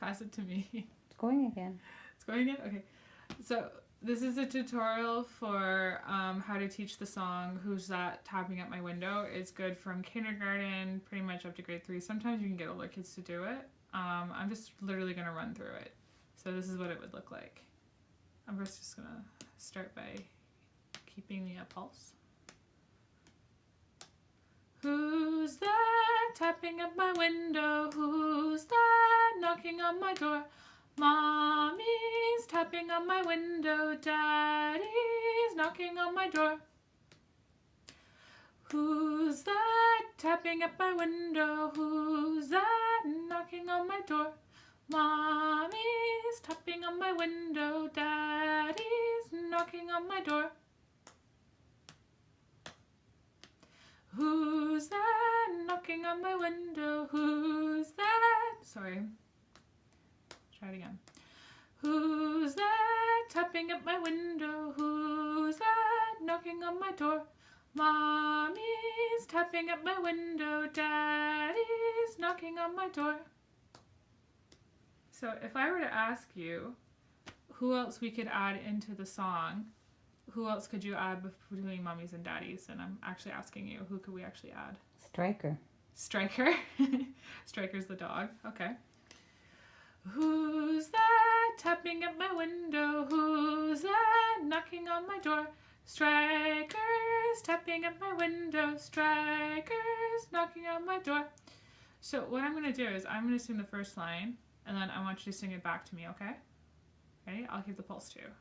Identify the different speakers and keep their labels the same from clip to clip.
Speaker 1: Pass it to me.
Speaker 2: It's going again.
Speaker 1: It's going again? Okay. So this is a tutorial for how to teach the song Who's That Tapping at My Window. It's good from kindergarten pretty much up to grade 3. Sometimes you can get older kids to do it. I'm just literally going to run through it. So this is what it would look like. I'm first just going to start by keeping the pulse. Who's that tapping at my window? Who's that knocking on my door? Mommy's tapping on my window. Daddy's knocking on my door. Who's that tapping at my window? Who's that knocking on my door? Mommy's tapping on my window. Daddy's knocking on my door. Who's that knocking on my window? Who's that? Sorry. Try it again. Who's that tapping at my window? Who's that knocking on my door? Mommy's tapping at my window. Daddy's knocking on my door. So if I were to ask you who else we could add into the song, who else could you add between mommies and daddies? And I'm actually asking you, who could we actually add?
Speaker 2: Striker.
Speaker 1: Striker? Striker's the dog. Okay. Who's that tapping at my window? Who's that knocking on my door? Striker's tapping at my window. Striker's knocking on my door. So what I'm going to do is I'm going to sing the first line, and then I want you to sing it back to me, okay? Ready? I'll keep the pulse too.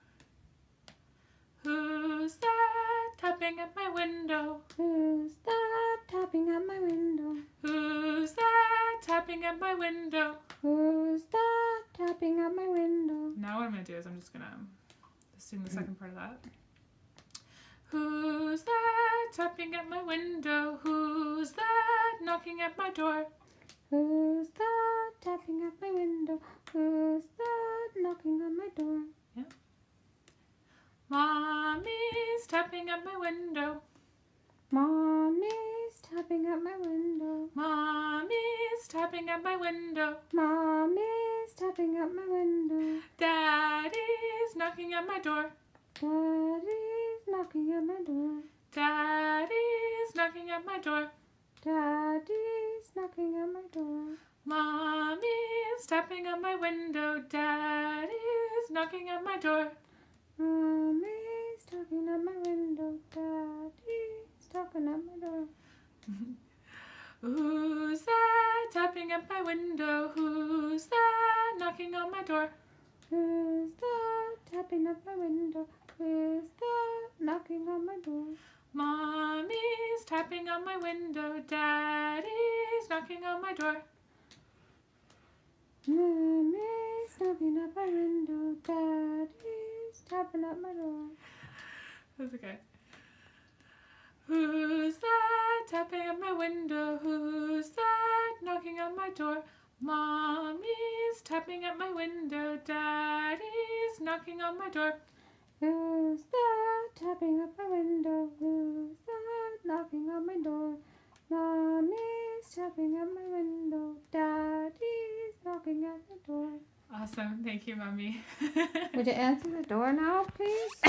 Speaker 1: Who's that tapping at my window?
Speaker 2: Who's that tapping at my window?
Speaker 1: Who's that tapping at my window?
Speaker 2: Who's that tapping at my window?
Speaker 1: Now what I'm going to do is I'm just going to sing the second part of that. Who's that tapping at my window? Who's that knocking at my door?
Speaker 2: Who's that tapping at my window? Who's that knocking on my door?
Speaker 1: Yeah. Mommy's tapping at my window.
Speaker 2: Mommy's tapping at my window.
Speaker 1: Mommy's tapping at my window.
Speaker 2: Mommy's tapping at my window.
Speaker 1: Daddy's knocking at my door.
Speaker 2: Daddy's knocking at my door.
Speaker 1: Daddy's knocking at my door.
Speaker 2: Daddy's knocking at my door.
Speaker 1: Mommy's tapping at my window. Daddy's knocking at my door.
Speaker 2: Mommy's tapping at my window. Daddy's tapping at my door.
Speaker 1: Who's that tapping at my window? Who's that knocking on my door?
Speaker 2: Who's that tapping at my window? Who's that knocking on my door?
Speaker 1: Mommy's tapping on my window. Daddy's knocking on my door.
Speaker 2: Mommy's knocking at my window. Daddy's tapping at my door.
Speaker 1: That's okay. Who's that tapping at my window? Who's that knocking on my door? Mommy's tapping at my window. Daddy's knocking on my door.
Speaker 2: Who's that tapping at my window? Who's that knocking on my door? Mommy's tapping at my window. Daddy's knocking at the door.
Speaker 1: Awesome. Thank you, Mommy.
Speaker 2: Would you answer the door now, please?